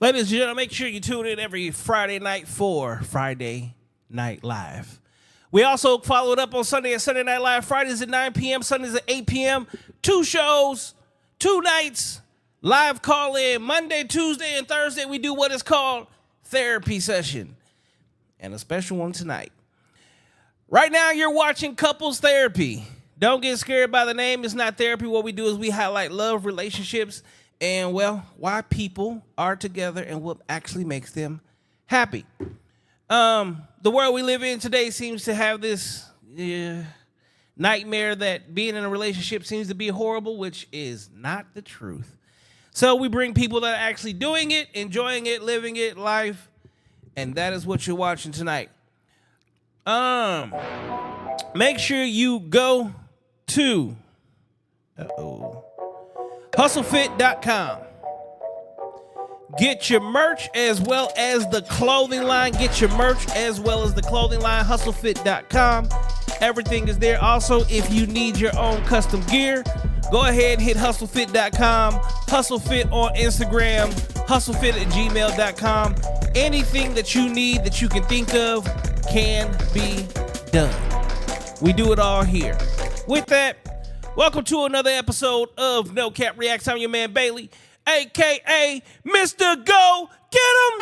Ladies and gentlemen, make sure you tune in every Friday night for Friday Night Live. We also follow it up on Sunday at Sunday Night Live. Fridays at 9 p.m., Sundays at 8 p.m. 2 shows, 2 nights, live call-in. Monday, Tuesday, and Thursday, we do what is called therapy session. And a special one tonight. Right now, you're watching Couples Therapy. Don't get scared by the name. It's not therapy. What we do is we highlight love, relationships, and, well, why people are together and what actually makes them happy. The world we live in today seems to have this nightmare that being in a relationship seems to be horrible, which is not the truth. So we bring people that are actually doing it, enjoying it, living it, life, and that is what you're watching tonight. Make sure you go to hustlefit.com. Get your merch as well as the clothing line. Get your merch as well as the clothing line. Hustlefit.com. Everything is there. Also, if you need your own custom gear, go ahead and hit hustlefit.com. Hustlefit on Instagram. Hustlefit@gmail.com. Anything that you need that you can think of can be done. We do it all here. With that, welcome to another episode of No Cap Reacts. I'm your man Bailey, a.k.a. Mr. Go Get 'Em.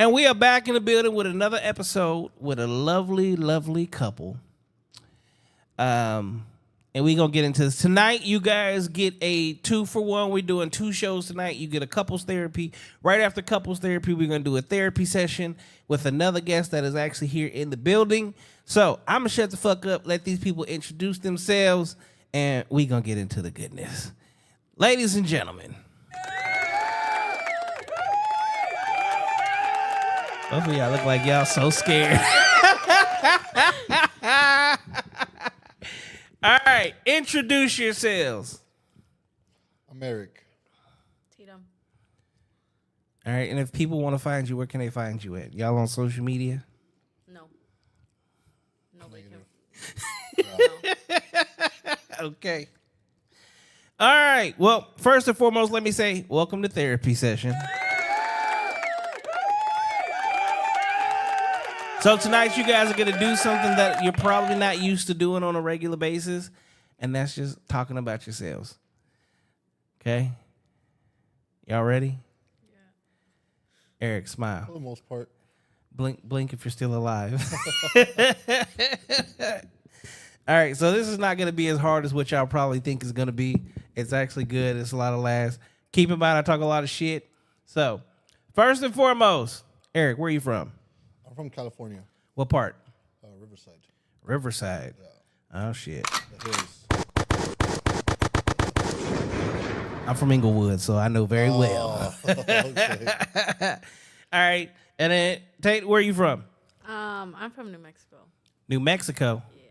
And we are back in the building with another episode with a lovely, lovely couple. And we're going to get into this. Tonight, you guys get a 2-for-1. We're doing 2 shows tonight. You get a couples therapy. Right after couples therapy, we're going to do a therapy session with another guest that is actually here in the building. So I'm going to shut the fuck up, let these people introduce themselves, and we're going to get into the goodness. Ladies and gentlemen. Both of y'all look like y'all so scared. All right, introduce yourselves. I'm Eric. Tatum. All right, and if people want to find you, where can they find you at? Y'all on social media? No. Nobody Negative. can. Okay. All right. Well, first and foremost, let me say welcome to therapy session. So tonight you guys are going to do something that you're probably not used to doing on a regular basis, and that's just talking about yourselves. Okay? Y'all ready? Yeah. Eric, smile. For the most part. Blink if you're still alive. All right, so this is not going to be as hard as what y'all probably think is going to be. It's actually good. It's a lot of laughs. Keep in mind, I talk a lot of shit. So, first and foremost, Eric, where are you from? I'm from California. What part? Riverside. Riverside. Yeah. Oh, shit. The hills. I'm from Inglewood, so I know very well. Okay. All right, and then, Tate, where are you from? I'm from New Mexico. New Mexico? Yeah.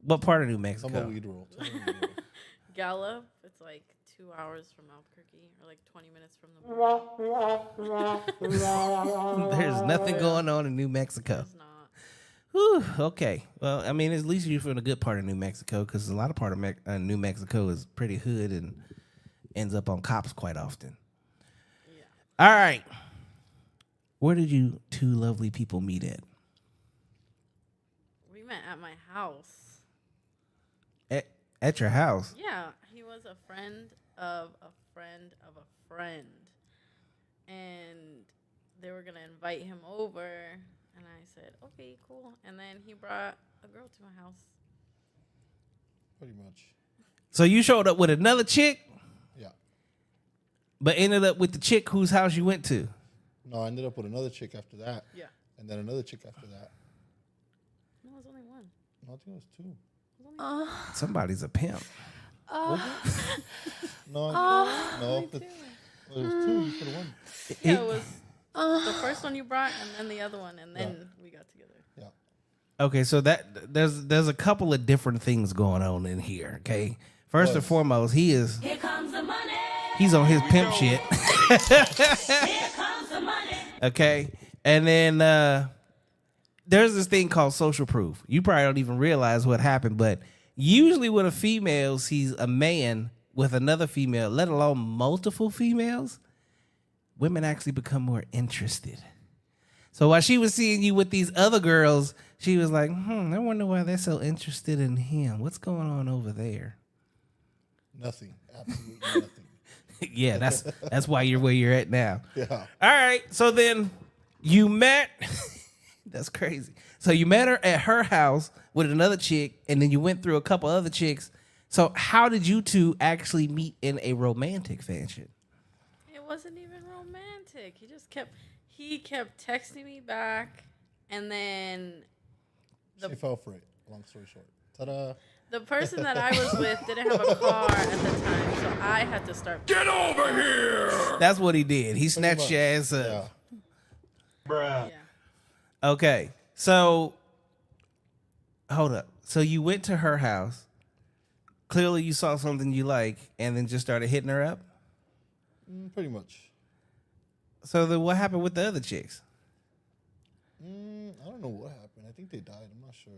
What part of New I'm a Mexico? weed roll. Gallup. It's like 2 hours from Albuquerque, or like 20 minutes from the. There's nothing going on in New Mexico. It's not. Whew, okay. Well, I mean, at least you're from a good part of New Mexico, because a lot of part of New Mexico is pretty hood and ends up on cops quite often. Yeah. All right. Where did you two lovely people meet at? We met at my house. At your house? Yeah. He was a friend of a friend of a friend. And they were going to invite him over. And I said, okay, cool. And then he brought a girl to my house. Pretty much. So you showed up with another chick, Yeah. but ended up with the chick whose house you went to? No, I ended up with another chick after that. Yeah. And then another chick after that. No, it was only one. No, I think it was 2. Somebody's a pimp. No, no, it was 2. You could have won. Yeah, it was the first one you brought, and then the other one, and then we got together. Yeah. Okay, so that there's a couple of different things going on in here. Okay, first and foremost, he's on his pimp shit. Here comes the money. Okay, and then there's this thing called social proof. You probably don't even realize what happened, but usually when a female sees a man with another female, let alone multiple females, women actually become more interested. So while she was seeing you with these other girls, she was like, I wonder why they're so interested in him. What's going on over there? Nothing. Absolutely nothing. Yeah, that's why you're where you're at now. Yeah. All right. So then you met. That's crazy. So you met her at her house with another chick, and then you went through a couple other chicks. So how did you two actually meet in a romantic fashion? It wasn't even romantic. He kept texting me back, and then She fell for it. Long story short. Ta-da. the person that I was with didn't have a car at the time, so I had to start. Get over here! That's what he did. He snatched your ass up. Yeah. Yeah. Okay. So hold up. So you went to her house. Clearly you saw something you like, and then just started hitting her up? Pretty much. So then what happened with the other chicks? I don't know what happened. I think they died. I'm not sure.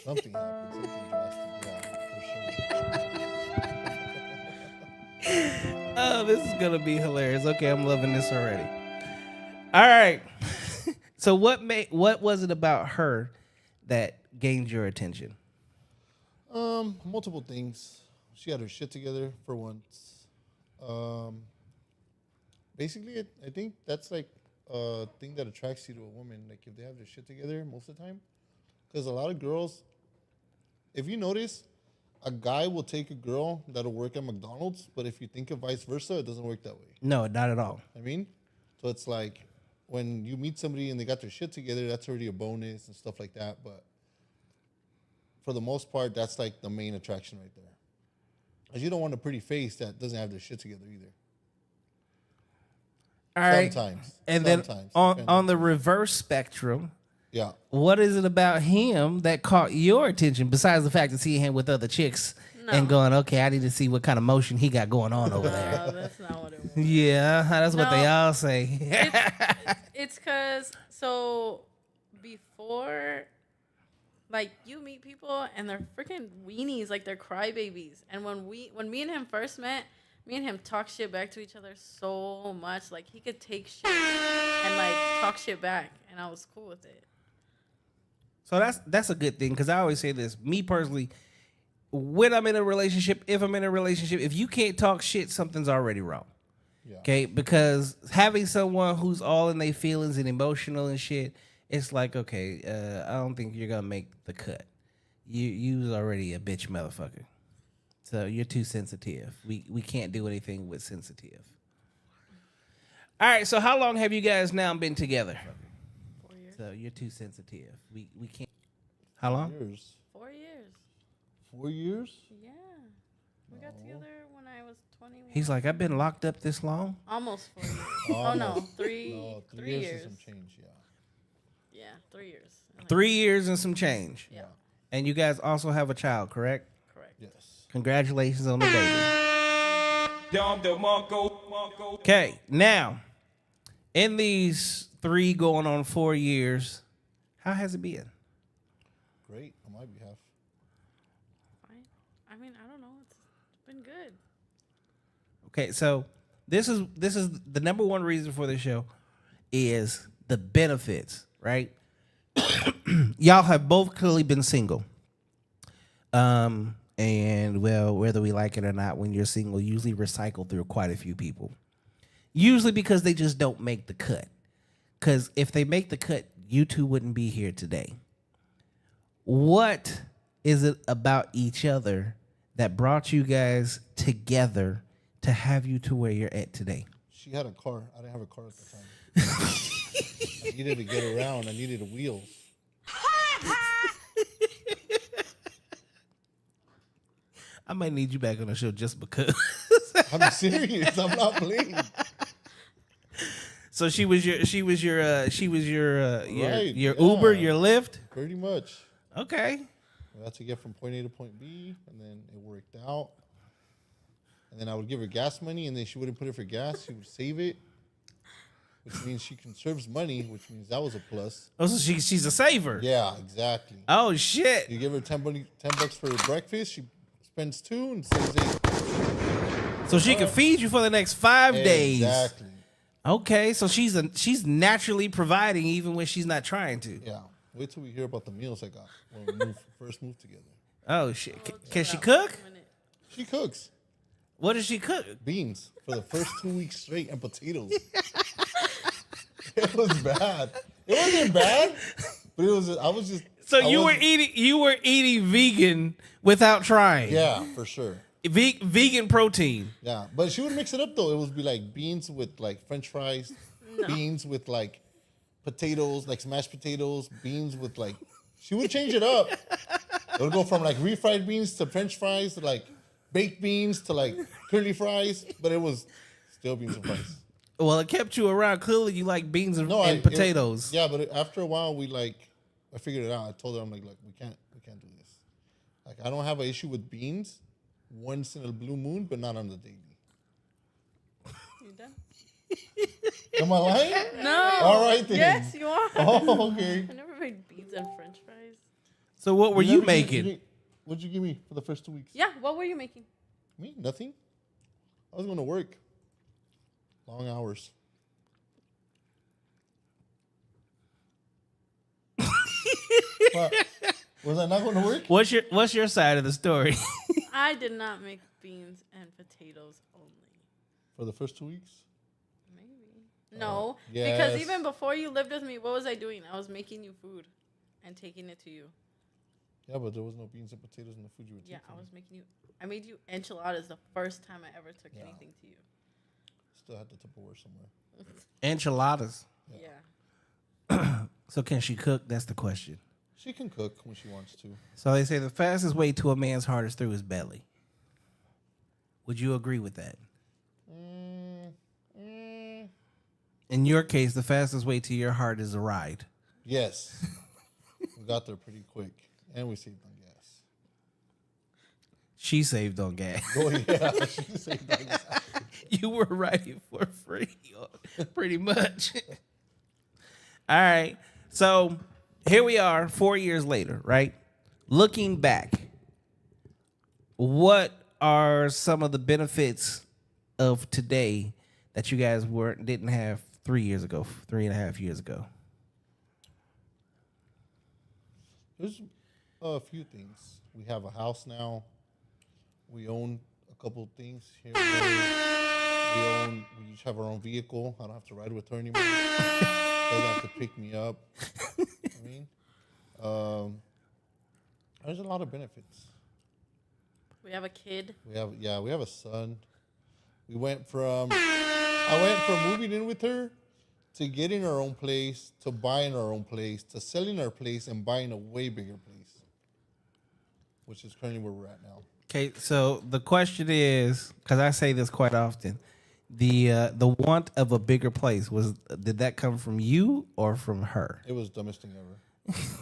Something happened. Something drastic. Yeah, for sure. Oh, this is going to be hilarious. Okay, I'm loving this already. All right. So what was it about her that gained your attention? Multiple things. She had her shit together for once. Basically, I think that's like a thing that attracts you to a woman. Like if they have their shit together most of the time. Because a lot of girls, if you notice, a guy will take a girl that'll work at McDonald's, but if you think of vice versa, it doesn't work that way. No, not at all. I mean, so it's like when you meet somebody and they got their shit together, that's already a bonus and stuff like that. But for the most part, that's like the main attraction right there. Because you don't want a pretty face that doesn't have their shit together either. All right. Sometimes. And Sometimes, then on the reverse spectrum, yeah. what is it about him that caught your attention besides the fact of seeing him with other chicks and going, okay, I need to see what kind of motion he got going on over there? No, that's not what it was. Yeah, that's what they all say. It's because, so before, like, you meet people and they're freaking weenies, like they're crybabies. And when me and him first met, me and him talked shit back to each other so much. Like, he could take shit and, like, talk shit back. And I was cool with it. So that's a good thing, because I always say this. Me personally, when I'm in a relationship, if you can't talk shit, something's already wrong. Yeah. Okay? Because having someone who's all in their feelings and emotional and shit, it's like, okay, I don't think you're going to make the cut. You's already a bitch motherfucker. So you're too sensitive. We can't do anything with sensitive. All right, so how long have you guys now been together? 4 years. So you're too sensitive. We can't. How long? 4 years. 4 years. 4 years? Yeah. We got together when I was 21. He's like, I've been locked up this long? Almost 4 years. Oh, no. Three No, 3 years. years and some change, yeah. Yeah, 3 years. 3 years and some change. Yeah, And you guys also have a child, correct? correct. Yes. Congratulations on the baby. Okay, now, in these 3 going on 4 years, how has it been? Great on my behalf. Fine. I mean, I don't know. It's been good. Okay, so this is the number one reason for the show is the benefits, right? Y'all have both clearly been single. And well, whether we like it or not, when you're single, you usually recycle through quite a few people. Usually because they just don't make the cut. Because if they make the cut, you two wouldn't be here today. What is it about each other that brought you guys together to have you to where you're at today? She had a car. I didn't have a car at the time. I needed to get around. I needed wheels. I might need you back on the show just because. I'm serious. I'm not playing. So she was your Right, your yeah. Uber, your Lyft. Pretty much. Okay. I had to get from point A to point B, and then it worked out. And then I would give her gas money, and then she wouldn't put it for gas. She would save it, which means she conserves money, which means that was a plus. Oh, so she's a saver. Yeah, exactly. Oh shit. You give her $10 for breakfast, she spends 2 and saves 8. So she can feed you for the next 5 days. Exactly. Okay, so she's naturally providing even when she's not trying to. Yeah. Wait till we hear about the meals I got when we first moved together. Oh shit! Can she Chill out cook? for a minute. She cooks What does she cook? beans for the first 2 weeks straight and potatoes. It was bad. It wasn't bad, but it was. I was just. So I you were eating vegan without trying. Yeah, for sure. Vegan protein. Yeah, but she would mix it up though. It would be like beans with like French fries, beans with like potatoes, like smashed potatoes, beans with like. She would change it up. It would go from like refried beans to French fries to like baked beans to like curly fries, but it was still beans and fries. Well, it kept you around. Clearly, you like beans and potatoes. Yeah, but after a while, I figured it out. I told her, I'm like, look, we can't do this. Like, I don't have an issue with beans once in a blue moon, but not on the daily. You done? Am I lying? No. All right then. Yes, you are. Oh, okay. I never made beans and French fries. So what were you never making? What'd you give me for the first 2 weeks? Yeah, what were you making? Me? Nothing. I was going to work. Long hours. What? Was I not going to work? What's your side of the story? I did not make beans and potatoes only. For the first 2 weeks? Maybe. No, yes. because even before you lived with me, what was I doing? I was making you food and taking it to you. Yeah, but there was no beans and potatoes in the food you were taking. Yeah, I made you enchiladas the first time I ever took anything to you. Still had the Tupperware somewhere. Enchiladas. Yeah. So can she cook? That's the question. She can cook when she wants to. So they say the fastest way to a man's heart is through his belly. Would you agree with that? In your case, the fastest way to your heart is a ride. Yes. We got there pretty quick. And we saved on gas. She saved on gas. Oh, yeah. She saved on gas. You were riding for free, pretty much. All right. So here we are 4 years later, right? Looking back, what are some of the benefits of today that you guys didn't have 3 years ago, 3.5 years ago? There's a few things. We have a house now. We own a couple things here. We each have our own vehicle. I don't have to ride with her anymore. Doesn't have to pick me up. I mean, there's a lot of benefits. We have a kid. We have a son. I went from moving in with her to getting our own place, to buying our own place, to selling our place and buying a way bigger place, which is currently where we're at now. Okay, so the question is, because I say this quite often, the want of a bigger place did that come from you or from her? It was the dumbest thing ever.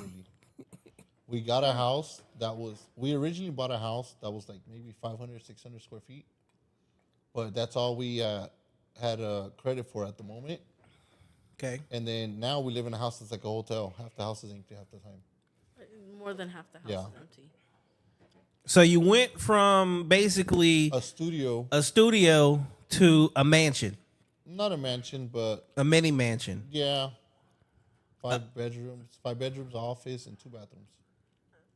Really. We got a house we originally bought a house that was like maybe 500, 600 square feet. But that's all we had credit for at the moment. Okay. And then now we live in a house that's like a hotel. Half the house is empty half the time. More than half the house Yeah. is empty. So you went from basically A studio. to a mansion, Not a mansion, but a mini mansion. yeah. 5 bedrooms, office, and 2 bathrooms.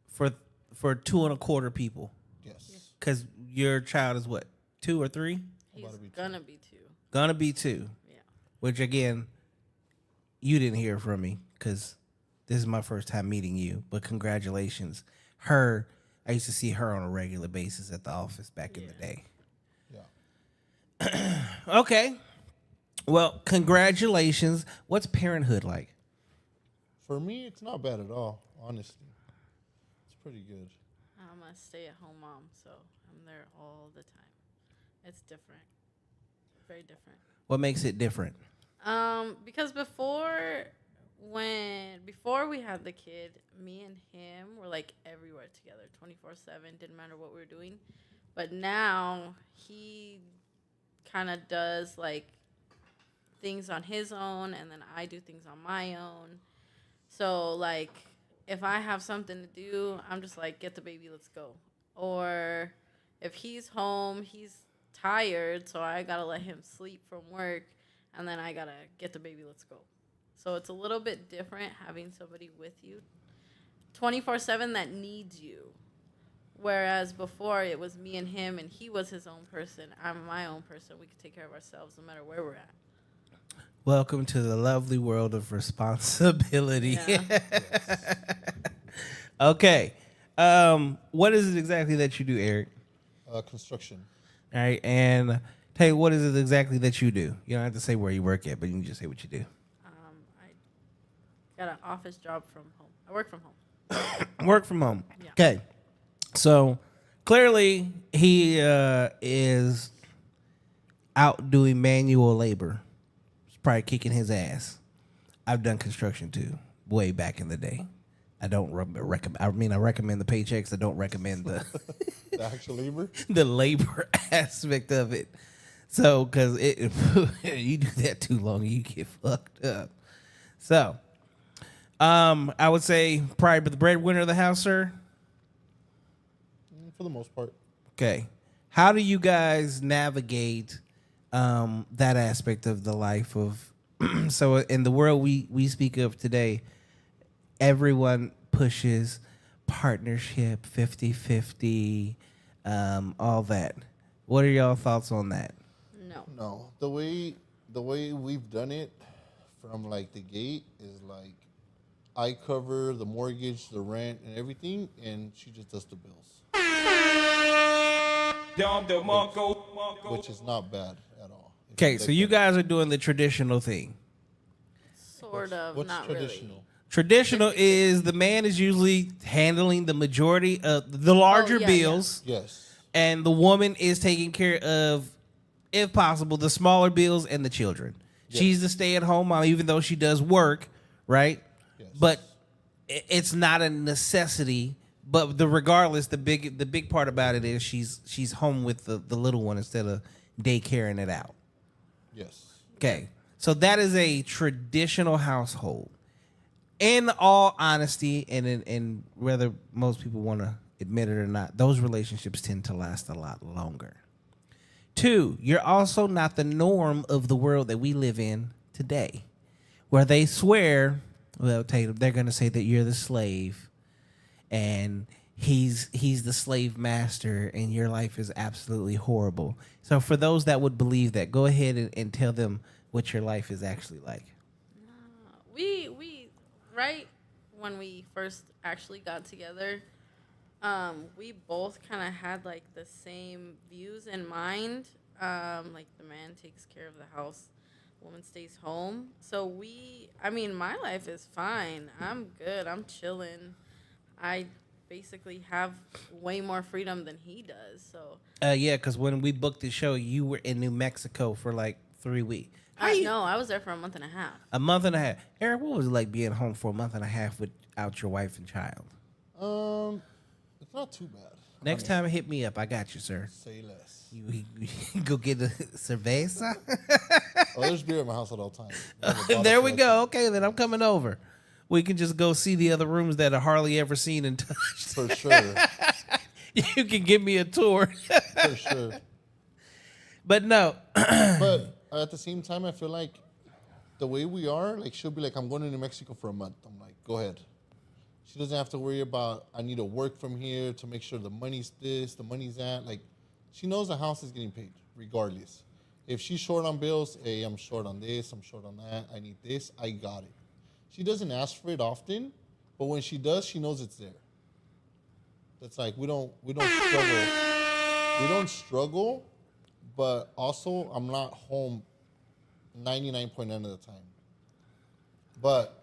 For 2.25 people. Yes. Because your child is what, 2 or 3? He's About to be gonna be 2. Gonna be 2. Yeah. Which again, you didn't hear from me because this is my first time meeting you. But congratulations, I used to see her on a regular basis at the office back in the day. Yeah. Okay. Well, congratulations. What's parenthood like? For me, it's not bad at all, honestly. It's pretty good. I'm a stay-at-home mom, so I'm there all the time. It's different. Very different. What makes it different? Because before we had the kid, me and him were like everywhere together, 24/7. Didn't matter what we were doing. But now he kind of does like things on his own, and then I do things on my own. So like, if I have something to do, I'm just like, get the baby, let's go. Or if he's home, he's tired, so I gotta let him sleep from work, and then I gotta get the baby. Let's go. So it's a little bit different having somebody with you 24/7 that needs you. Whereas before it was me and him, and he was his own person. I'm my own person. We could take care of ourselves no matter where we're at. Welcome to the lovely world of responsibility. Yeah. Okay. What is it exactly that you do, Eric? Construction. All right. And tell you, what is it exactly that you do? You don't have to say where you work at, but you can just say what you do. I got an office job from home. I work from home. Work from home. Yeah. Okay. So clearly he is out doing manual labor. He's probably kicking his ass. I've done construction too, way back in the day. I don't recommend. I mean, I recommend the paychecks. I don't recommend the The actual labor. the labor aspect of it. So, because you do that too long, you get fucked up. So, I would say probably the breadwinner of the house, sir. For the most part. Okay. How do you guys navigate that aspect of the life of so in the world we speak of today, everyone pushes partnership, 50-50, all that. What are y'all thoughts on that? No. No, the way we've done it from like the gate is like I cover the mortgage, the rent, and everything, and she just does the bills, which is not bad at all. Okay, so you guys are doing the traditional thing. Sort of. What's not traditional? really. Traditional is the man is usually handling the majority of the larger yeah, bills, Yes. and the woman is taking care of, if possible, the smaller bills and the children. Yes. She's the stay-at-home mom, even though she does work, right? Yes. But it's not a necessity. But regardless, the big part about it is she's home with the little one instead of daycaring it out. Yes. Okay, so that is a traditional household. In all honesty, and whether most people want to admit it or not, those relationships tend to last a lot longer. 2, you're also not the norm of the world that we live in today, where they swear, well, Tatum, they're going to say that you're the slave, and he's the slave master, and your life is absolutely horrible. So for those that would believe that, go ahead and tell them what your life is actually like. We right when we first actually got together, we both kind of had like the same views in mind. Like the man takes care of the house, woman stays home. So my life is fine. I'm good. I'm chilling. I basically have way more freedom than he does. So Yeah, because when we booked the show, you were in New Mexico for like 3 weeks. no, I was there for a month and a half. A month and a half. Eric, what was it like being home for a month and a half without your wife and child? It's not too bad. Next time, hit me up. I got you, sir. Say less. You go get a cerveza. Oh, there's beer at my house at all times. I have a bottle There we collection. go. Okay, then I'm coming over. We can just go see the other rooms that are hardly ever seen and touched. For sure. You can give me a tour. For sure. But no. But at the same time, I feel like the way we are, like she'll be like, I'm going to New Mexico for a month. I'm like, go ahead. She doesn't have to worry about, I need to work from here to make sure the money's this, the money's that. Like, she knows the house is getting paid regardless. If she's short on bills, hey, I'm short on this, I'm short on that, I need this, I got it. She doesn't ask for it often, but when she does, she knows it's there. That's like, we don't struggle. We don't struggle, but also I'm not home 99.9% of the time. But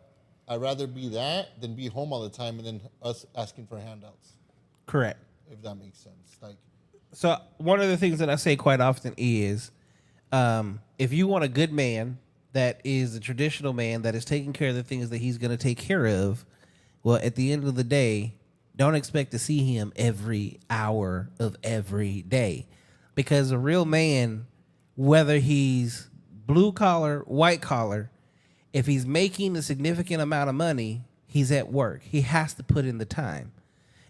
I'd rather be that than be home all the time and then us asking for handouts, Correct. if that makes sense. Like, So one of the things that I say quite often is, if you want a good man that is a traditional man that is taking care of the things that he's going to take care of, well, at the end of the day, don't expect to see him every hour of every day. Because a real man, whether he's blue collar, white collar, if he's making a significant amount of money, he's at work. He has to put in the time.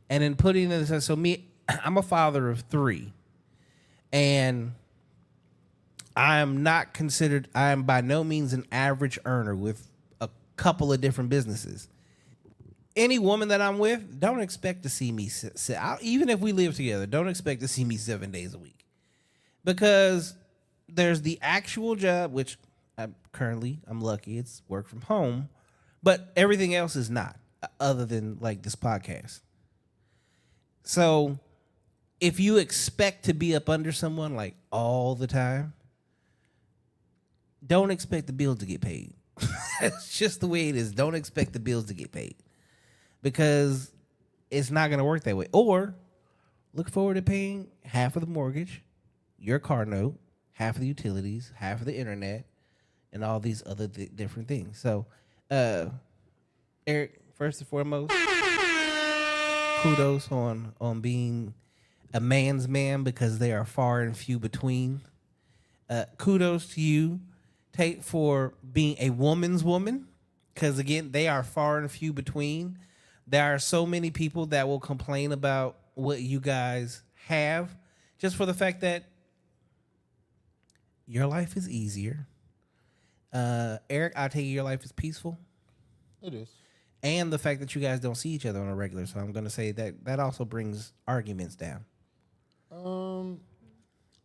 And in putting in the time, so me, I'm a father of 3, And I am by no means an average earner with a couple of different businesses. Any woman that I'm with, don't expect to see me even if we live together, don't expect to see me 7 days a week. Because there's the actual job, which I'm lucky, it's work from home, but everything else is not, other than like this podcast. So if you expect to be up under someone like all the time, don't expect the bills to get paid. That's just the way it is. Don't expect the bills to get paid, because it's not going to work that way. Or look forward to paying half of the mortgage, your car note, half of the utilities, half of the internet, and all these other different things. So, Eric, first and foremost, kudos on being a man's man, because they are far and few between. Kudos to you, Tate, for being a woman's woman, because again, they are far and few between. There are so many people that will complain about what you guys have, just for the fact that your life is easier. Eric, I take it your life is peaceful. It is. And the fact that you guys don't see each other on a regular. So I'm going to say that also brings arguments down.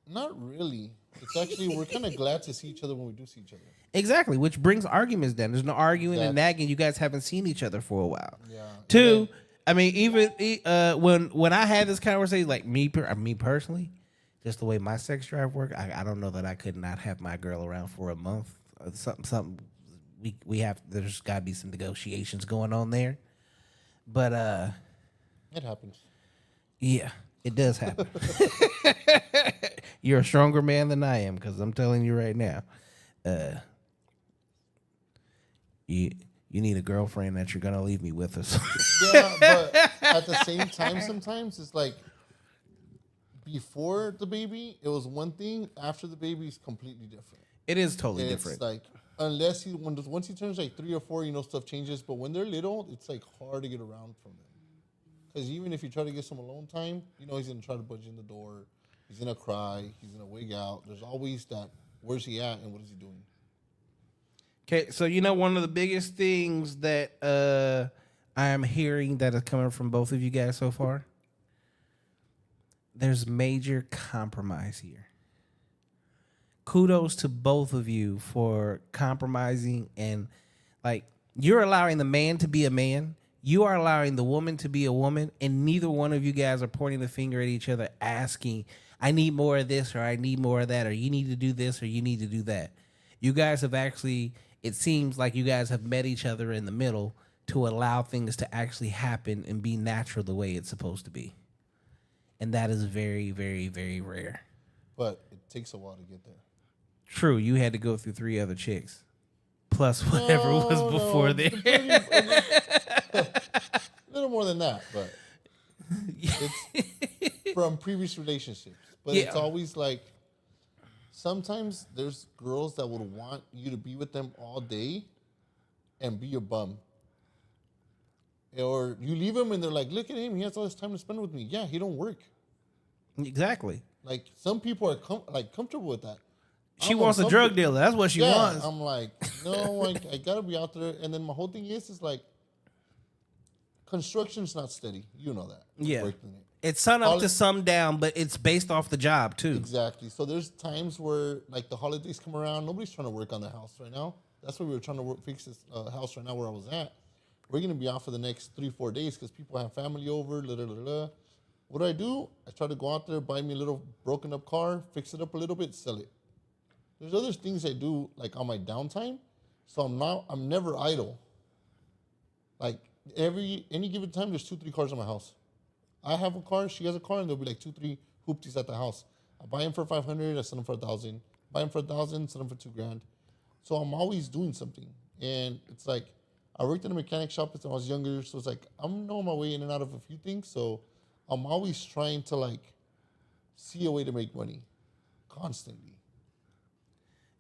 Not really. It's actually, we're kind of glad to see each other when we do see each other. Exactly, which brings arguments down. There's no arguing and nagging. You guys haven't seen each other for a while. Yeah. Two, I mean, even when I had this conversation, like me personally, just the way my sex drive work, I don't know that I could not have my girl around for a month. Something we have. There's got to be some negotiations going on there, but it happens. Yeah, it does happen. You're a stronger man than I am, because I'm telling you right now, you need a girlfriend that you're gonna leave me with, or something. Yeah, but at the same time, sometimes it's like before the baby, it was one thing. After the baby, it's completely different. It is totally It's different. like once he turns like 3 or 4, stuff changes. But when they're little, it's like hard to get around from them. Because even if you try to get some alone time, he's gonna try to budge in the door. He's gonna cry. He's gonna wig out. There's always that. Where's he at and what is he doing? Okay, so one of the biggest things that I am hearing that is coming from both of you guys so far, there's major compromise here. Kudos to both of you for compromising, and like, you're allowing the man to be a man. You are allowing the woman to be a woman, and neither one of you guys are pointing the finger at each other asking, I need more of this, or I need more of that, or you need to do this, or you need to do that. You guys have actually, it seems like you guys have met each other in the middle to allow things to actually happen and be natural the way it's supposed to be. And that is very, very, very rare. But it takes a while to get there. True, you had to go through 3 other chicks, plus whatever was before there. A little more than that, but it's from previous relationships. But it's always like, sometimes there's girls that would want you to be with them all day and be your bum. Or you leave him and they're like, look at him, he has all this time to spend with me. Yeah, he don't work. Exactly. Like, some people are comfortable with that. She wants a drug dealer. That's what she wants. I'm like, no, I gotta be out there. And then my whole thing is like, construction's not steady. You know that. Yeah. It's sun up to sundown, but it's based off the job too. Exactly. So there's times where like the holidays come around, nobody's trying to work on the house right now. That's why we were trying to fix this house right now where I was at. We're gonna be out for the next 3-4 days because people have family over. What do? I try to go out there, buy me a little broken up car, fix it up a little bit, sell it. There's other things I do like on my downtime, so I'm never idle. Like any given time, there's 2-3 cars in my house. I have a car, she has a car, and there'll be like 2-3 hoopties at the house. I buy them for $500, I sell them for $1,000. Buy them for $1,000, sell them for $2,000. So I'm always doing something, and it's like I worked in a mechanic shop since I was younger, so it's like I'm on my way in and out of a few things. So I'm always trying to like see a way to make money constantly.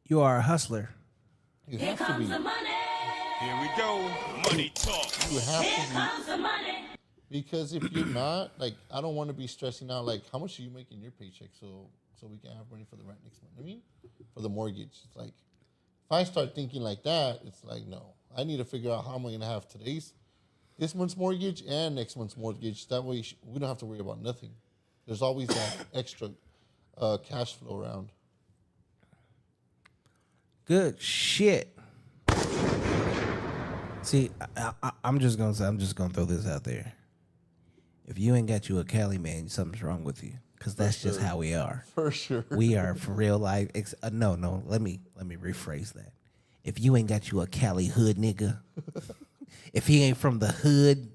You are a hustler. You have to be. The money. Here we go. Money talk. You have Here to comes the money. be. Because if you're not, like, I don't want to be stressing out, like, how much are you making your paycheck? So so we can have money for the rent next month. I mean, for the mortgage. It's like, if I start thinking like that, it's like, no. I need to figure out how am I going to have this month's mortgage and next month's mortgage. That way we don't have to worry about nothing. There's always that extra cash flow around. Good shit. See, I'm just gonna throw this out there. If you ain't got you a Cali man, something's wrong with you, because that's just how we are. For sure. We are for real life. No. Let me rephrase that. If you ain't got you a Cali hood nigga, if he ain't from the hood,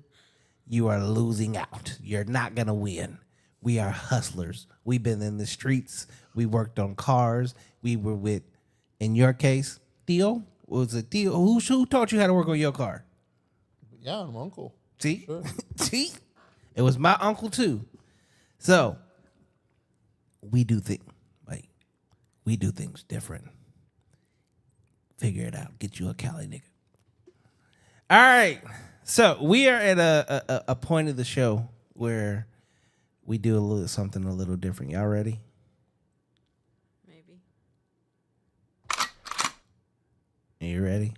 you are losing out. You're not gonna win. We are hustlers. We've been in the streets. We worked on cars. We were with, in your case, Theo. Was it Theo? Who taught you how to work on your car? Yeah, my uncle. See? Sure. See? It was my uncle too. So we do things different. Figure it out. Get you a Cali nigga. All right. So we are at a point of the show where we do something a little different. Y'all ready? Maybe. Are you ready?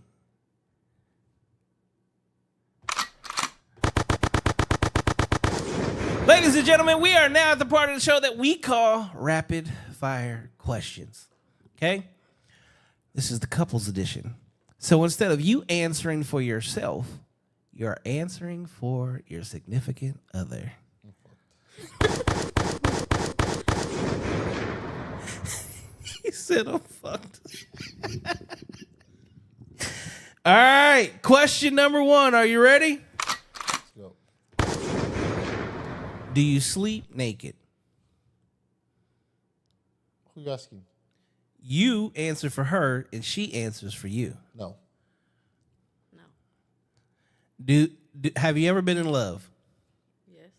Ladies and gentlemen, we are now at the part of the show that we call Rapid Fire Questions. Okay? This is the couples edition. So instead of you answering for yourself, you're answering for your significant other. He said I'm fucked. All right. Question number 1. Are you ready? Let's go. Do you sleep naked? Who you asking? You answer for her, and she answers for you. No. No. Have you ever been in love? Yes.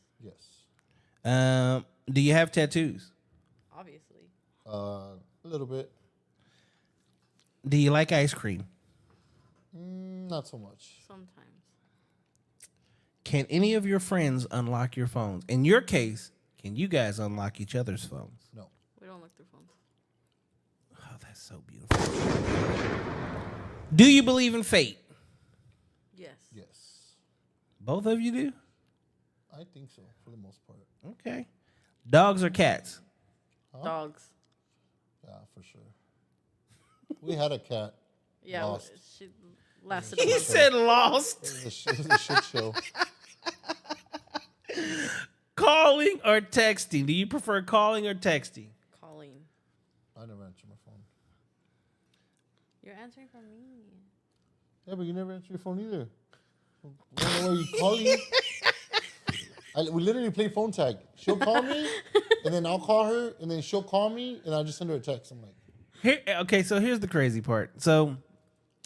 Yes. Do you have tattoos? Obviously. A little bit. Do you like ice cream? Not so much. Sometimes. Can any of your friends unlock your phones? In your case, can you guys unlock each other's phones? No. We don't look through phones. Oh, that's so beautiful. Do you believe in fate? Yes. Yes. Both of you do? I think so, for the most part. Okay. Dogs or cats? Dogs. Yeah, for sure. We had a cat. Yeah. Lost. She lasted. He a month. said lost. It was a shit show. Calling or texting? Do you prefer calling or texting? Calling. I never answer my phone. You're answering for me. Yeah, but you never answer your phone either. I don't know why you calling. We literally play phone tag. She'll call me, and then I'll call her, and then she'll call me, and I'll just send her a text. I'm like, Okay, so here's the crazy part. So,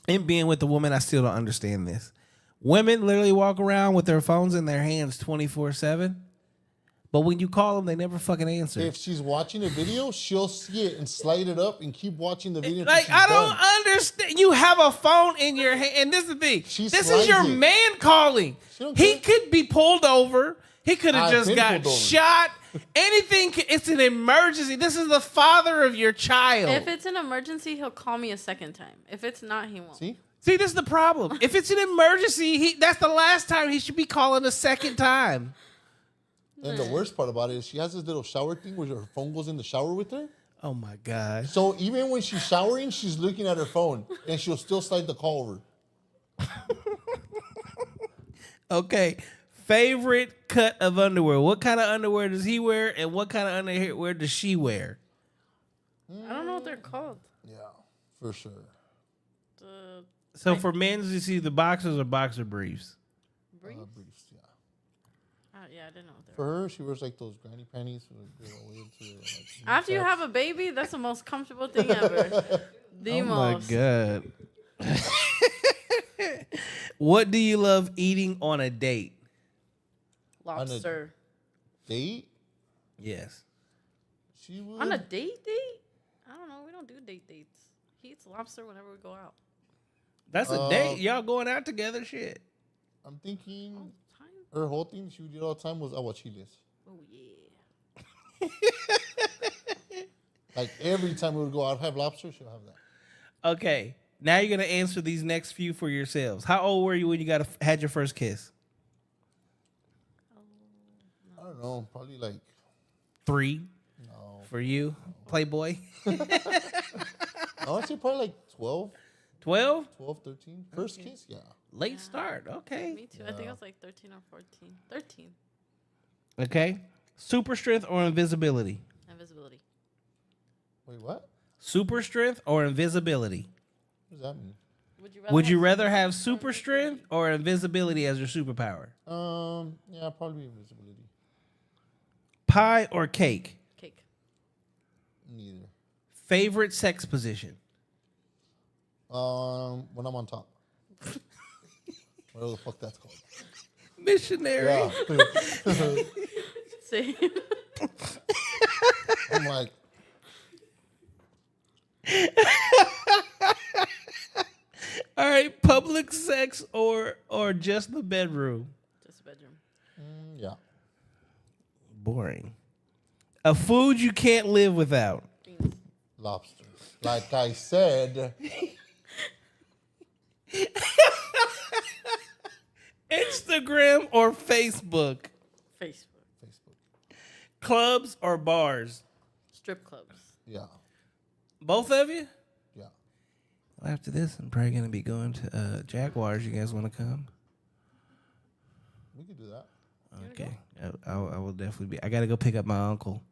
in being with the woman, I still don't understand this. Women literally walk around with their phones in their hands 24/7, but when you call them, they never fucking answer. if she's watching a video, she'll see it and slide it up and keep watching the video. until Like, she's I don't done. understand. You have a phone in your hand, and this is the thing. She This is slides your it. man calling. She don't He care. could be pulled over. He could have I've just been got pulled over. shot. Anything. It's an emergency. This is the father of your child. If it's an emergency, he'll call me a second time. If it's not, he won't. See? See, this is the problem. If it's an emergency, that's the last time he should be calling a second time. And the worst part about it is she has this little shower thing where her phone goes in the shower with her. Oh my God. So even when she's showering, she's looking at her phone, and she'll still slide the call over. Okay. Favorite cut of underwear. What kind of underwear does he wear, and what kind of underwear does she wear? I don't know what they're called. Yeah, for sure. The So for men's, you see the boxers or boxer briefs. briefs? Briefs, yeah. Yeah, I didn't know what they For were. her, she wears like those granny panties. That go all the way into her, like, After you kneecaps. have a baby, that's the most comfortable thing ever. The most. God. What do you love eating on a date? Lobster. Date? Yes. She would. On a date? I don't know. We don't do dates. He eats lobster whenever we go out. That's a date. Y'all going out together? Shit. I'm thinking Time? her whole thing she would do all the time was aguachiles. Oh, yeah. Like every time we would go out have lobster, she'll have that. Okay. Now you're gonna answer these next few for yourselves. How old were you when you had your first kiss? I don't know, probably like 3 no. for you, Playboy. I would say probably like 12, 12? 13. First kiss, yeah. Late start. Okay. Me too. I think I was like 13 or 14. 13. Okay. Super strength or invisibility? Invisibility. Wait, what? Super strength or invisibility? What does that mean? Would you rather have super strength or invisibility as your superpower? Yeah, probably invisibility. Pie or cake? Cake. Neither. Favorite sex position? When I'm on top. Whatever the fuck that's called. Missionary. Yeah. Same. I'm like, All right, public sex or just the bedroom? Just a bedroom. yeah. Boring. A food you can't live without? Beans. Lobster. Like I said, Instagram or Facebook? Facebook. Clubs or bars? Strip clubs. yeah. Both of you? Yeah. Well, after this, I'm probably going to be going to Jaguars. You guys want to come? We could do that. Okay. I will definitely be. I got to go pick up my uncle.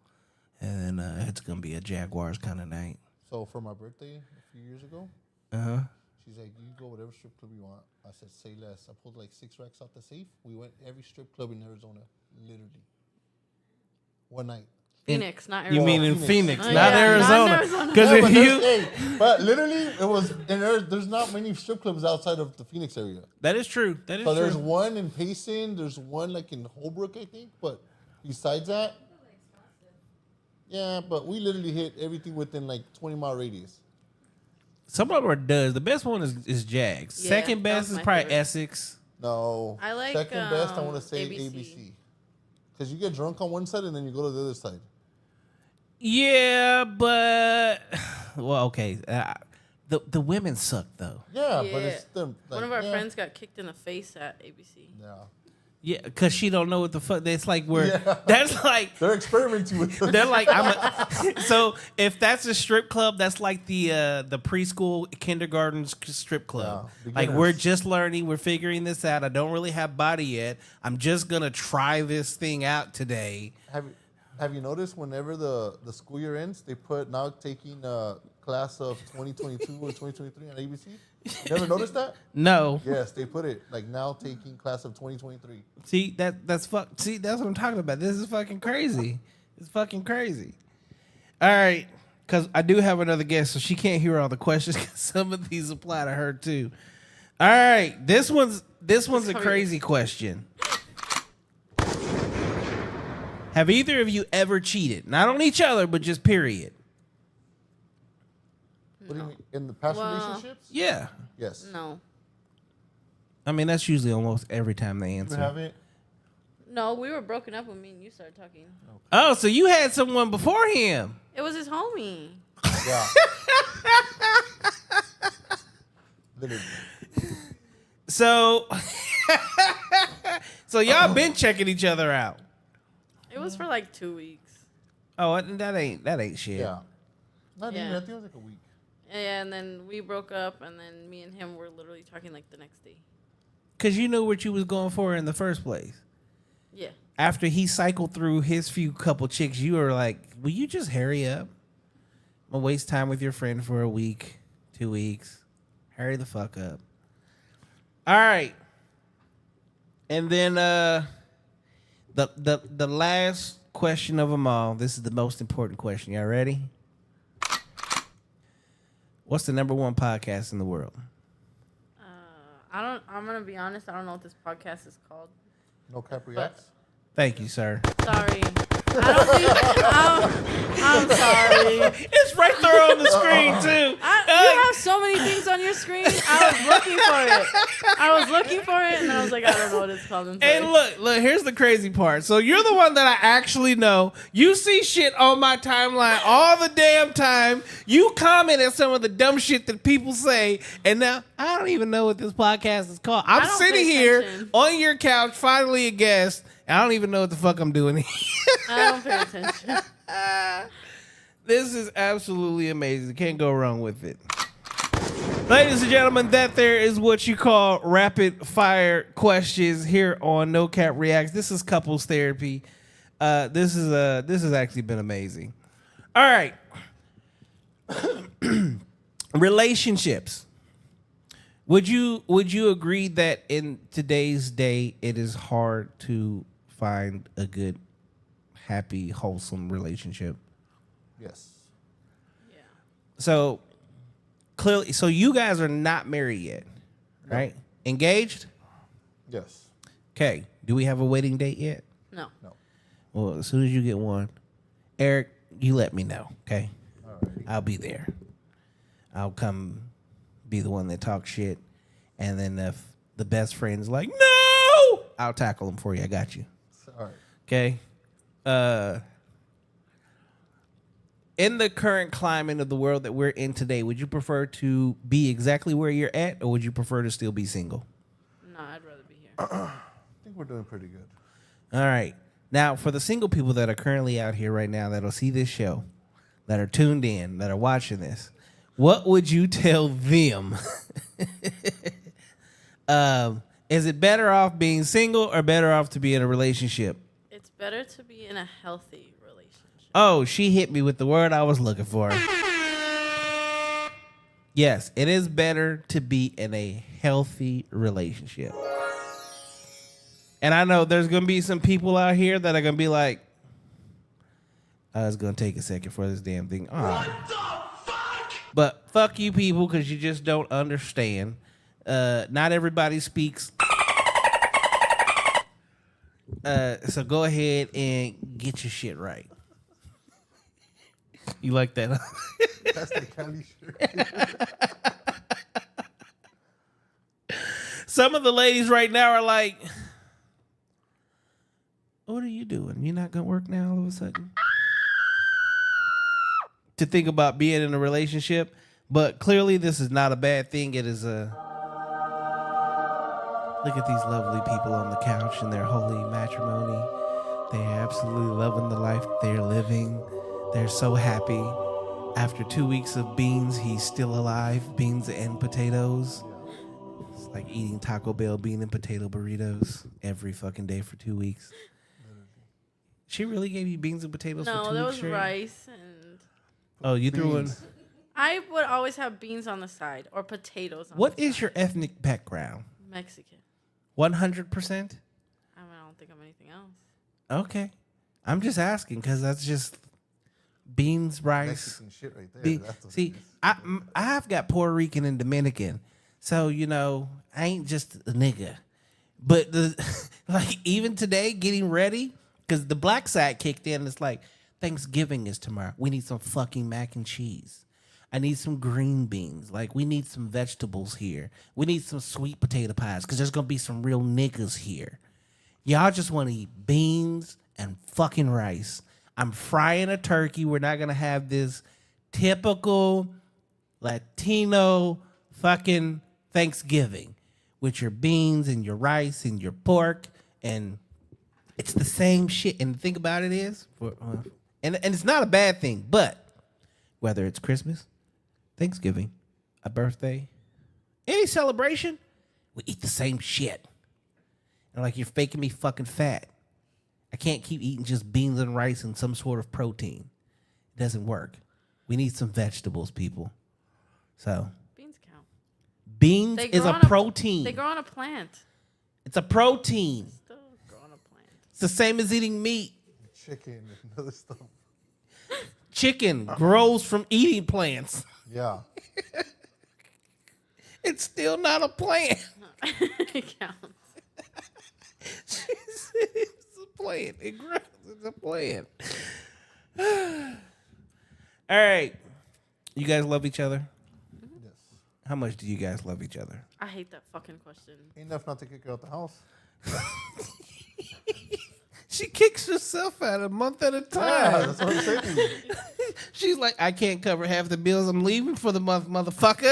And then it's going to be a Jaguars kind of night. So for my birthday a few years ago, Uh-huh. she's like, you go whatever strip club you want. I said, say less. I pulled like 6 racks out the safe. We went every strip club in Arizona, literally. One night. Phoenix, not You Arizona. mean in Phoenix. Phoenix, Oh, not yeah, Arizona? not Arizona. Because Yeah, if but, you... but literally, it was in there's not many strip clubs outside of the Phoenix area. That is true. That is So there's true. one in Payson, there's one like in Holbrook, I think. But besides that, yeah, but we literally hit everything within like 20-mile radius. Some of them are duds. The best one is Jags. Yeah, Second that best was is my probably favorite. Essex. No. I like, second best, I want to say ABC. ABC. Because you get drunk on one side and then you go to the other side. Yeah, but... Well, okay. The women suck, though. Yeah, but Yeah. it's them. Like, One of our yeah. friends got kicked in the face at ABC. Yeah. Yeah, because she don't know what the fuck... That's like where... Yeah. That's like... They're experimenting with them. They're like, so if that's a strip club, that's like the preschool, kindergarten strip club. Yeah, like beginners. we're just learning, we're figuring this out. I don't really have body yet. I'm just gonna try this thing out today. Have you noticed whenever the school year ends, they put now taking class of 2022 or 2023 on ABC? You never noticed that? No, Yes, they put it like now taking class of 2023. see that's what I'm talking about. This is fucking crazy. It's fucking crazy. All right, because I do have another guest, so she can't hear all the questions. 'Cause some of these apply to her too. All right, this one's a crazy question. Have either of you ever cheated? Not on each other, but just period. What do you mean? In the past Well- relationships? Yeah. Yes. No. I mean, that's usually almost every time they You answer. haven't? No, we were broken up when me and you started talking. Oh, so you had someone before him. It was his homie. Yeah. Literally. So, so y'all been checking each other out. It was for like 2 weeks. Oh, that ain't shit. Yeah. Not even. Yeah. I think it was like a week. And then we broke up, and then me and him were literally talking like the next day. Cause you knew what you was going for in the first place. Yeah. After he cycled through his few couple chicks, you were like, "Will you just hurry up? I'm gonna waste time with your friend for a week, 2 weeks. Hurry the fuck up." All right. And then the last question of them all. This is the most important question. Y'all ready? What's the #1 podcast in the world? I'm gonna be honest. I don't know what this podcast is called. No Capp reacts. Thank you, sir. Sorry. I'm sorry. It's right there on the screen too. You have so many things on your screen. I was looking for it, and I was like, I don't know what it's called. And look, here's the crazy part. So you're the one that I actually know. You see shit on my timeline all the damn time. You comment at some of the dumb shit that people say, and now I don't even know what this podcast is called. I'm sitting here on your couch, finally a guest. I don't even know what the fuck I'm doing here. I don't pay attention. This is absolutely amazing. Can't go wrong with it. Ladies and gentlemen, that there is what you call rapid fire questions here on No Cap Reacts. This is couples therapy. This has actually been amazing. All right. Relationships. Would you agree that in today's day it is hard to find a good, happy, wholesome relationship? Yes. Yeah. So clearly, so you guys are not married yet, right? Engaged? Yes. Okay. Do we have a wedding date yet? No. Well, as soon as you get one, Eric, you let me know, okay? Alrighty. I'll be there. I'll come be the one that talks shit, and then if the best friend's like, no, I'll tackle him for you. I got you. All right. Okay? In the current climate of the world that we're in today, would you prefer to be exactly where you're at, or would you prefer to still be single? No, I'd rather be here. I think we're doing pretty good. All right. Now, for the single people that are currently out here right now that'll see this show, that are tuned in, that are watching this, what would you tell them? Is it better off being single or better off to be in a relationship? It's better to be in a healthy relationship. Oh, she hit me with the word I was looking for. Yes, it is better to be in a healthy relationship. And I know there's going to be some people out here that are going to be like, it's going to take a second for this damn thing. What the fuck? But fuck you people, because you just don't understand. Not everybody speaks. So go ahead and get your shit right. You like that? Huh? That's the Cali shirt. Some of the ladies right now are like, what are you doing? You're not going to work now all of a sudden? To think about being in a relationship. But clearly this is not a bad thing. It is a... Look at these lovely people on the couch in their holy matrimony. They're absolutely loving the life they're living. They're so happy. After 2 weeks of beans, he's still alive. Beans and potatoes. It's like eating Taco Bell bean and potato burritos every fucking day for 2 weeks. She really gave you beans and potatoes for 2 weeks No, there was straight? rice and... Oh, you threw in... I would always have beans on the side or potatoes on What the is side. your ethnic background? Mexican. 100%? I don't think I'm anything else. Okay. I'm just asking because that's just beans, rice. Mexican shit right there. That's what See, it is. I've got Puerto Rican and Dominican. So, you know, I ain't just a nigga. But like even today, getting ready, because the black side kicked in. It's like, Thanksgiving is tomorrow. We need some fucking mac and cheese. I need some green beans. Like, we need some vegetables here. We need some sweet potato pies because there's going to be some real niggas here. Y'all just want to eat beans and fucking rice. I'm frying a turkey. We're not going to have this typical Latino fucking Thanksgiving with your beans and your rice and your pork. And it's the same shit. And the thing about it is, and it's not a bad thing, but whether it's Christmas, Thanksgiving, a birthday, any celebration, we eat the same shit. And like, you're faking me fucking fat. I can't keep eating just beans and rice and some sort of protein. It doesn't work. We need some vegetables, people. So Beans count. beans They is grow a on a- protein. They grow on a plant. It's a protein. Still grow on a plant. It's the same as eating meat. Chicken and other stuff. Chicken grows from eating plants. Yeah. It's still not a plant. It counts. She said it's a playing. It's a playing. All right. You guys love each other? Yes. How much do you guys love each other? I hate that fucking question. Enough not to kick her out the house. She kicks herself out a month at a Yeah, time. that's what I'm saying. She's like, I can't cover half the bills. I'm leaving for the month, motherfucker.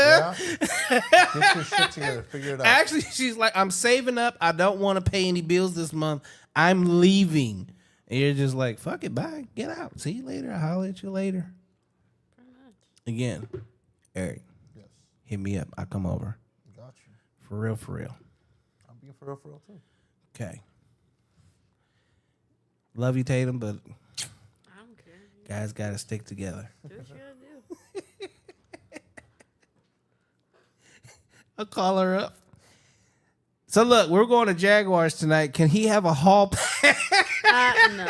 Yeah. Get your shit together. Figure it out. Actually, she's like, I'm saving up. I don't want to pay any bills this month. I'm leaving. And you're just like, fuck it, bye. Get out. See you later. I'll holler at you later. Pretty much. Again, Eric, Yes. hit me up. I'll come over. Got you. For real, for real. I'm being for real too. Okay. Love you, Tatum, but I don't care. guys got to stick together. Do what you gotta do. I'll call her up. So look, we're going to Jaguars tonight. Can he have a hall pass? No.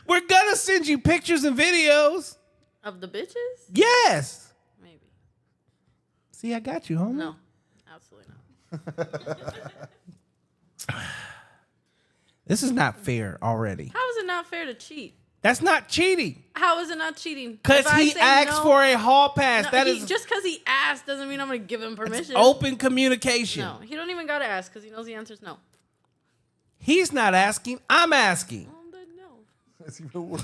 We're gonna send you pictures and videos. Of the bitches? Yes. Maybe. See, I got you, homie. No. Absolutely not. This is not fair already. How is it not fair to cheat? That's not cheating. How is it not cheating? Because If I he say asked no- for a hall pass. No, That is just because he asked doesn't mean I'm gonna give him permission. open communication. No, he don't even gotta ask because he knows the answer's no. He's not asking. I'm asking. Then no. It's even worse.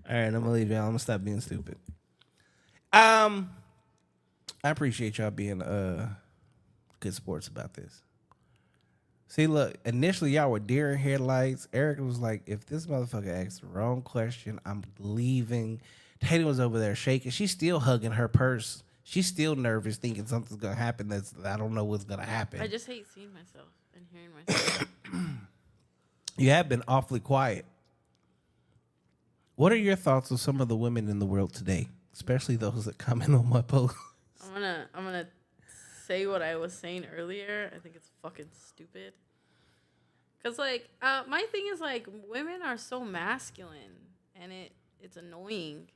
All right, I'm gonna leave y'all. I'm gonna stop being stupid. I appreciate y'all being good sports about this. See, look, initially y'all were deer in headlights. Eric was like, if this motherfucker asked the wrong question, I'm leaving. Tatum was over there shaking. She's still hugging her purse. She's still nervous, thinking something's gonna happen that's I don't know what's gonna happen. I just hate seeing myself and hearing myself. You have been awfully quiet. What are your thoughts on some of the women in the world today, especially those that comment on my post? I'm gonna say what I was saying earlier. I think it's fucking stupid. Cause like my thing is like women are so masculine and it's annoying.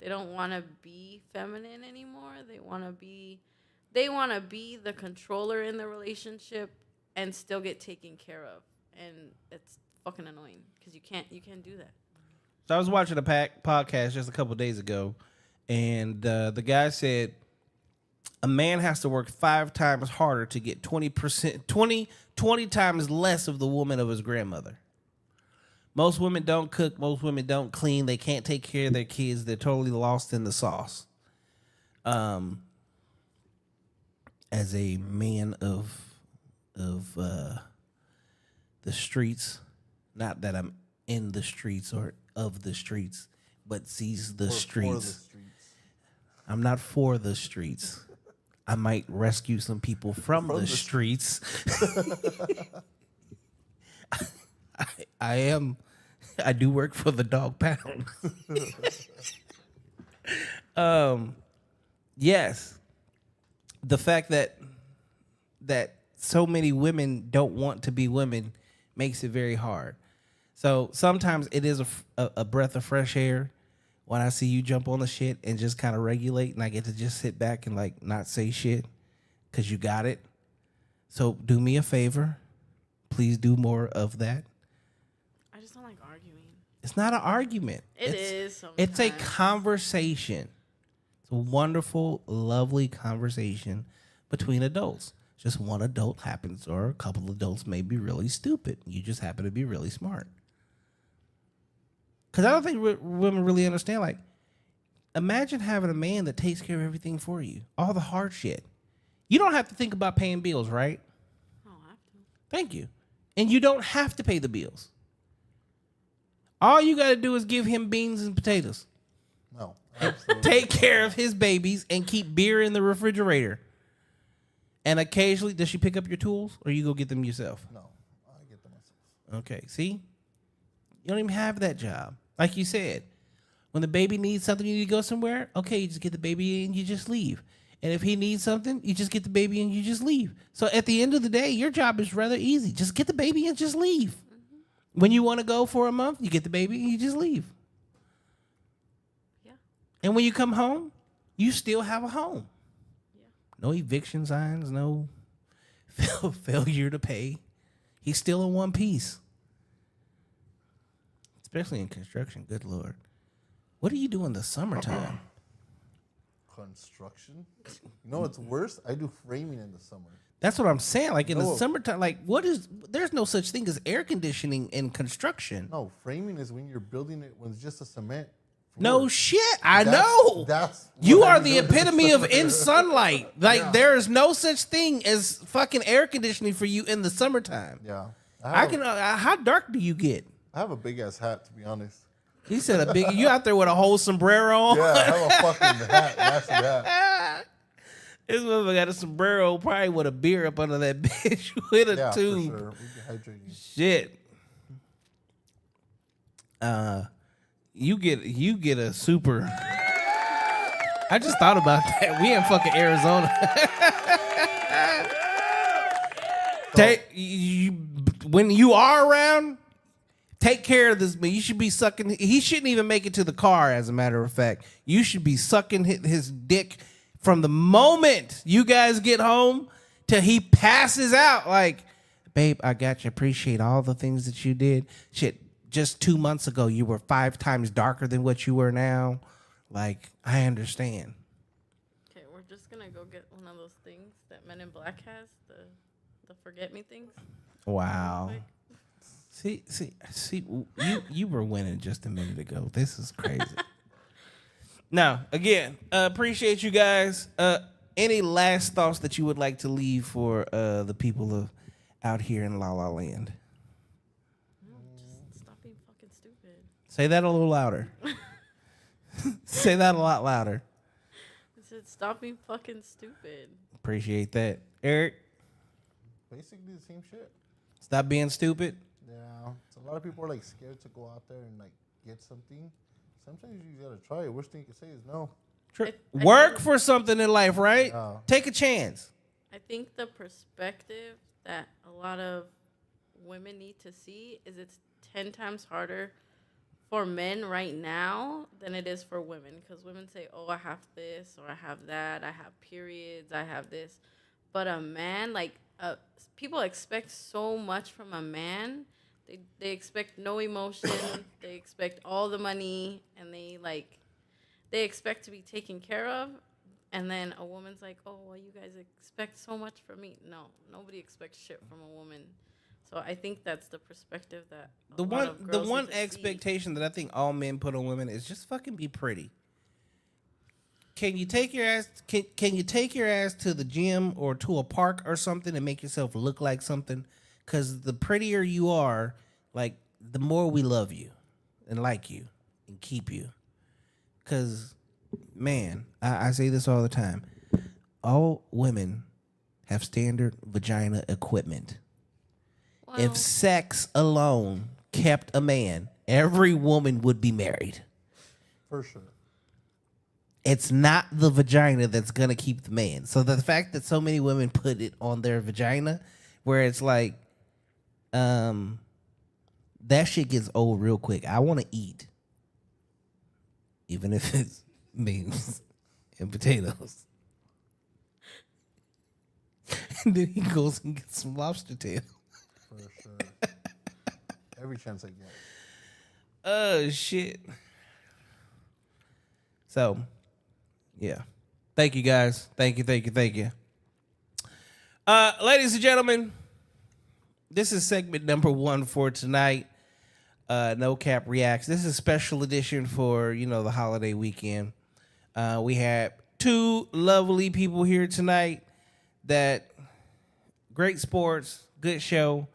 They don't want to be feminine anymore. They want to be the controller in the relationship and still get taken care of. And it's fucking annoying because you can't do that. So I was watching a podcast just a couple of days ago, and the guy said a man has to work 5 times harder to get 20 times less of the woman of his grandmother. Most women don't cook. Most women don't clean. They can't take care of their kids. They're totally lost in the sauce. As a man of the streets, not that I'm in the streets or of the streets, but sees the streets. I'm not for the streets. I might rescue some people from the streets. I do work for the dog pound. Yes. The fact that so many women don't want to be women makes it very hard. So sometimes it is a breath of fresh air when I see you jump on the shit and just kind of regulate, and I get to just sit back and like not say shit because you got it. So do me a favor. Please do more of that. I just don't like arguing. It's not an argument. It's It's a sometimes. conversation. It's a wonderful, lovely conversation between adults. Just one adult happens, or a couple of adults may be really stupid. You just happen to be really smart. Because I don't think women really understand. Like, imagine having a man that takes care of everything for you, all the hard shit. You don't have to think about paying bills, right? I don't have to. Thank you. And you don't have to pay the bills. All you got to do is give him beans and potatoes. No, absolutely. Take care of his babies and keep beer in the refrigerator. And occasionally, does she pick up your tools or you go get them yourself? No, I get them myself. Okay, see? You don't even have that job. Like you said, when the baby needs something, you need to go somewhere. Okay, you just get the baby and you just leave. And if he needs something, you just get the baby and you just leave. So at the end of the day, your job is rather easy. Just get the baby and just leave. Mm-hmm. When you want to go for a month, you get the baby and you just leave. Yeah. And when you come home, you still have a home. Yeah. No eviction signs, no failure to pay, he's still in one piece. Especially in construction. Good Lord. What do you do in the summertime? Construction. You know what's worse? I do framing in the summer. That's what I'm saying. Like in the No. summertime, like there's no such thing as air conditioning in construction. No, framing is when you're building it when it's just a cement floor. No shit. I That's- know. That's You what are I the do in the epitome of summer. in sunlight. Like Yeah. there is no such thing as fucking air conditioning for you in the summertime. Yeah. I can. How dark do you get? I have a big ass hat, to be honest. He said a big. You out there with a whole sombrero on? Yeah, I have a fucking hat, massive hat. This motherfucker got a sombrero, probably with a beer up under that bitch with a Yeah, for tube. sure. We be hydrating. Shit. You get a super. I just thought about that. We in fucking Arizona. When you are around, take care of this man. You should be sucking. He shouldn't even make it to the car. As a matter of fact, you should be sucking his dick from the moment you guys get home till he passes out. Like, babe, I got you. Appreciate all the things that you did. Shit, just 2 months ago, you were 5 times darker than what you were now. Like, I understand. Okay, we're just gonna go get one of those things that Men in Black has, the forget me things. Wow. See, you were winning just a minute ago. This is crazy. Now, again, appreciate you guys. Any last thoughts that you would like to leave for the people of out here in La La Land? No, just stop being fucking stupid. Say that a little louder. Say that a lot louder. I said stop being fucking stupid. Appreciate that. Eric, Basically the same shit. stop being stupid. Yeah. So a lot of people are like scared to go out there and like get something. Sometimes you gotta try it. Worst thing you can say is no. Work for something in life, right? Yeah. Take a chance. I think the perspective that a lot of women need to see is it's 10 times harder for men right now than it is for women. Because women say, oh, I have this or I have that. I have periods. I have this. But a man, like, people expect so much from a man. They expect no emotion. They expect all the money. And they expect to be taken care of. And then a woman's like, oh, well, you guys expect so much from me. No, nobody expects shit from a woman. So I think that's the perspective that The one expectation that I think all men put on women is just fucking be pretty. Can you take your ass? Can you take your ass to the gym or to a park or something and make yourself look like something? Because the prettier you are, like the more we love you and like you and keep you. Because, man, I say this all the time. All women have standard vagina equipment. Wow. If sex alone kept a man, every woman would be married. For sure. It's not the vagina that's going to keep the man. So the fact that so many women put it on their vagina, where it's like, that shit gets old real quick. I want to eat. Even if it's beans and potatoes. And then he goes and gets some lobster tail. For sure. Every chance I get. Oh, shit. So, yeah. Thank you, guys. Thank you. Ladies and gentlemen, this is segment number 1 for tonight. No Cap Reacts. This is a special edition for, the holiday weekend. We had 2 lovely people here tonight that great sports, good show,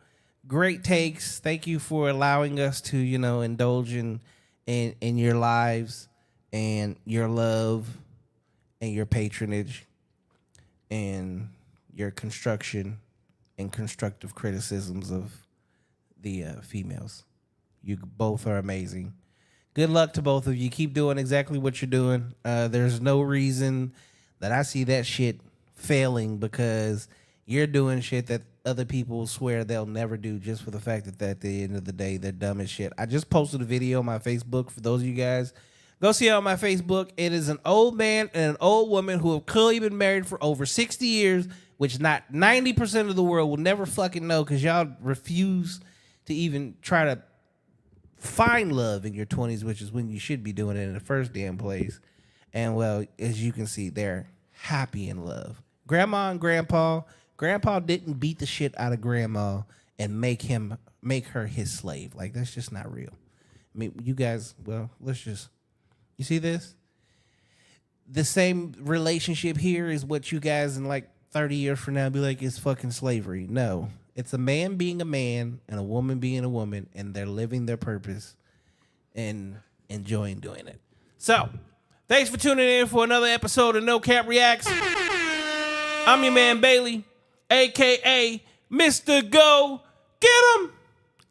great takes. Thank you for allowing us to, indulge in your lives and your love and your patronage and your construction and constructive criticisms of the females. You both are amazing. Good luck to both of you. Keep doing exactly what you're doing. There's no reason that I see that shit failing because you're doing shit that other people swear they'll never do just for the fact that at the end of the day, they're dumb as shit. I just posted a video on my Facebook for those of you guys. Go see it on my Facebook. It is an old man and an old woman who have clearly been married for over 60 years which not 90% of the world will never fucking know because y'all refuse to even try to find love in your 20s, which is when you should be doing it in the first damn place. And well, as you can see, they're happy in love. Grandma and grandpa didn't beat the shit out of grandma and make her his slave. Like, that's just not real. I mean, you guys, well, you see this? The same relationship here is what you guys in like 30 years from now be like, it's fucking slavery. No, it's a man being a man and a woman being a woman, and they're living their purpose and enjoying doing it. So, thanks for tuning in for another episode of No Cap Reacts. I'm your man Bailey, a.k.a. Mr. Go Get 'em.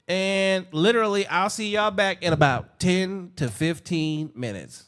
And literally, I'll see y'all back in about 10 to 15 minutes.